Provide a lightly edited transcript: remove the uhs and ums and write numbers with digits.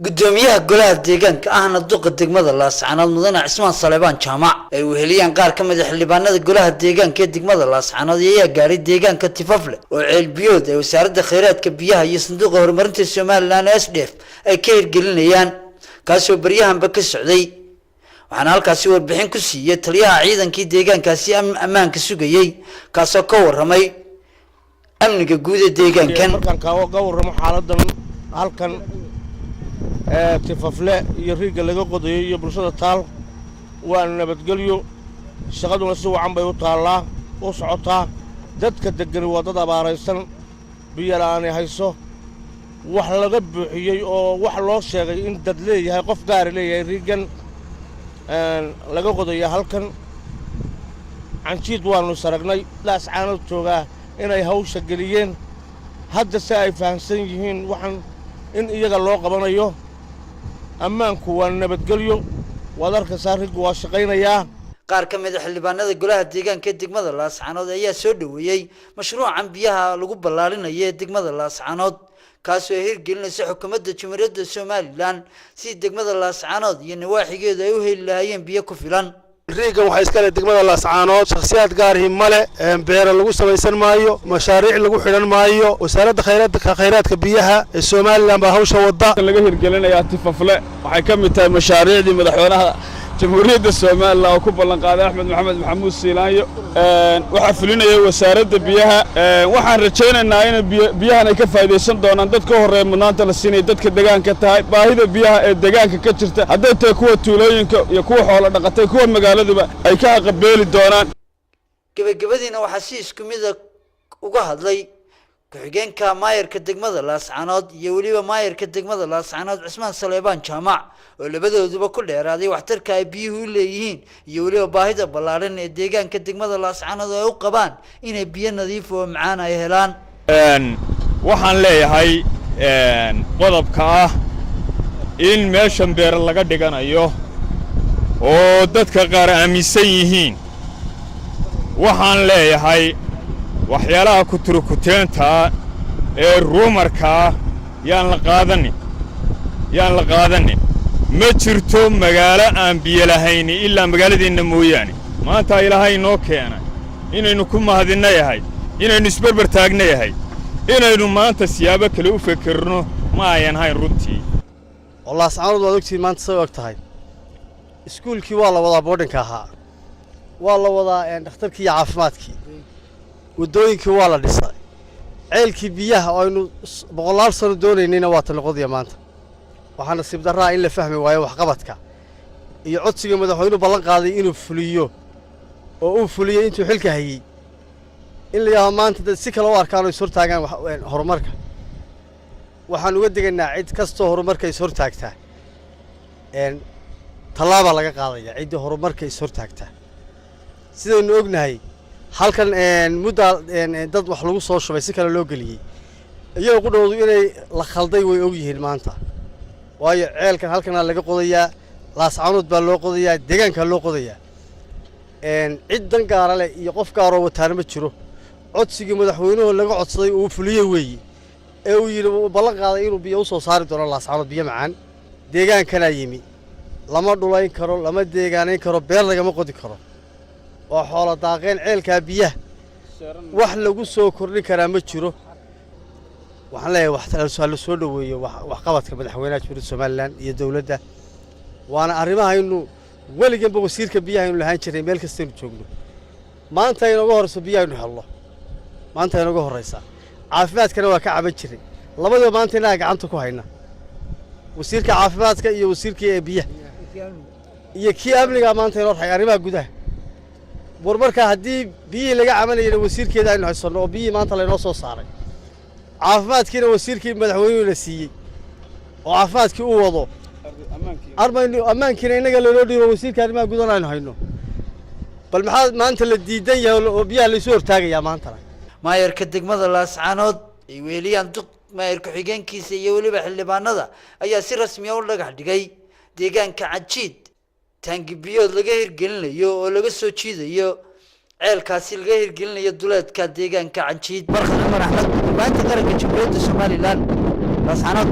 gudoomiyaha golaha deegaanka ahna duqa degmada Laascaanood mudane Cismaan Saleebaan Jaamac ay weheliyaan qaar ka mid ah xildhibaanada golaha deegaanka ee degmada Laascaanood ayaa gaaray deegaanka Tifafle oo ceel biyood ee wasaaradda kheyraadka biyaha iyo sanduuqa horumarinta Soomaaliland SDF ay ka hirgelinayaan kaasoo baryahanba ka socday waxaana halkaasi warbixin ku siiyay taliyaha ciidankii deegaankaasi ammaanka sugayay kaasoo ka waramay amniga guud ee deegaankan markaan ka warramo xaaladan halkan Tifafle iyo riiga laga qodayo iyo bulshada taal waa nabadgelyo shaqaduna si wacan bay u taalaa u socotaa dadka degan waa dad abaaraysan biyo la'aan hayso wax laga buuxiyay oo wax loo sheegay in dad leeyahay qof gaar leeyahay riigan laga qodayo halkan canjiid waanu saragnay Laascaanood joogaa inay hawsha galiyeen hadda si ay fahamsan yihiin waxan in iyaga loo qabanayo ammaanku waa nabadgelyo wadarka saarigu waa shaqaynayaa qaar ka mid ah xildhibaanada golaha deegaanka ee degmada Laascaanood ayaa soo dhaweeyay mashruucan biyaha lagu ballaalinayo ee degmada Laascaanood kaasoo hirgelinaysa xukuumadda Jamhuuriyadda Soomaaliland si degmada Laascaanood iyo nawaaxigeeda ay u heli lahaayeen biyo ku filan riigan waxa iska leh degmada Laascaanood shakhsiyaad gaar ah male beer lagu samaysan maayo mashaariic lagu xiran maayo wasaaradda kheyraadka biyaha ee Soomaaliland baa hawsha wada laga hirgelinayaa Tifafle waxay ka mid tahay mashaariicdii madaxweynaha Jamhuuriyadda Soomaaliland oo ku ballan qaaday Axmed Maxamed Maxamuud Siilaanyo waxa fulinaya wasaaradda biyaha waxaan rajaynaynaa in biyahan ay ka faa'iideysan doonaan dadka horeeya mudnaanta la siinay dadka deegaanka tahay baahida biyaha ee deegaanka ka jirta hadday tahay kuwa tuulooyinka iyo kuwa xoolo dhaqatay kuwa magaaladuba ay ka aqbeeli doonaan gabagabadiina waxa si isku mid ah uga hadlay ku-xigeenka maayarka degmada Laascaanood iyo waliba maayarka degmada Laascaanood Cismaan Saleebaan Jaamac oo labadooduba ku dheeraaday waxtarka ay biyuhu leeyihiin iyo waliba baahida ballaaran ee deegaanka degmada Laascaanood ay u qabaan inay biyo nadiif oo macaan ay helaan waxaan leeyahay qodobka ah in meeshan beer laga dhiganayo oo dadka qaar aaminsan yihiin waxaan leeyahay waxyaalaha ku turukuteenta ee ruumarka yaan la qaadanin ma jirto magaalo aan biyo lahayn ilaa magaaladiina mooyaane maanta ilaahay noo keenay inaynu ku mahadinayahay inaynu isbarbar taagnayahay inaynu maanta siyaabo kale u fikirno ma ayan hayn runtii wallahi Laascaanood waad ogtiin maanta soo og tahay iskuulkii waa la wadaa boardingka ahaa waa la wadaa dhakhtarkii iyo caafimaadkii wadooyinkii waa la dhisay ceelkii biyaha oo aynu boqolaal sano doonaynayna waa talaqodiya maanta waxaana nasiib darraa in la fahmi waayo waxqabadka iyo codsiga madaxweynuhu ballan qaaday inuu fuliyo oo uu fuliyay intuu xilka hayay in la yahay maanta dad si kale u arkaan oo is hortaagaan horumarka waxaan uga digaynaa cid kastoo horumarka is hortaagtaa tallaaba laga qaadaya cidda horumarka is hortaagtaa sidaynu ognahay halkan mudda dad wax lagu soo shubay si kale loo geliyay iyagoo ku dhawdo inay la khalday way og yihiin maanta waayo ceelkan halkana laga qodayaa Laascaanood baa loo qodayaa deegaanka loo qodayaa cid dan gaar ah iyo qof gaar oo wataana ma jiro codsigii madaxweynuhu laga codsaday uu fuliyay weeye ee uu yiri ballan qaaday inuu biyo u soo saari doono Laascaanood biyo macaan deegaankana yimi lama dhulayn karo lama deegaanayn karo beer lagama qodi karo oo xoolo daaqeen ceelka biyaha wax lagu soo kordhin karaa ma jiro waxaan leeyahay wax la soo dhaweeyo wax qabadka madaxweynaha Jamhuuriyadda Soomaaliland iyo dawladda waana arrimahaaynu weliganba wasiirka biyaha inuu lahaan jiray meel kasta inuu joogno maanta inaga horeyso biyaha inuu helno maanta inaga horeysa caafimaadkana waa ka caban jiray labadaba maanta inaga gacanta ku hayna wasiirka caafimaadka iyo wasiirka biyaha iyo kii amniga maanta inoo raxay arrimaha gudaha warmarka haddii biyihii laga cabanayay wasiirkeeda aynu haysano oo biyihii maanta laynoo soo saaray caafimaadkiina wasiirkii madaxweynuhu la siiyey oo caafimaadkii uu wado ammaankiina inaga loo dhiibo wasiirka arrimaha gudaha aynu hayno bal maxaa maanta la diidan yahay oo biyaha la soo hortaagayaa maanta maayarka degmada Laascaanood ay weeliyaan maayar ku-xigeenkiisa iyo waliba xildhibaanada ayaa si rasmi ah u dhagax dhigay deegaanka Cajiid taangi biyood laga hirgelinayo oo laga soo jiidayo ceelkaasi laga hirgelinayo duleedka deegaanka Cajiid marxamed Axmed maanta qaranka Jamhuuriyadda Soomaaliland Laascaanood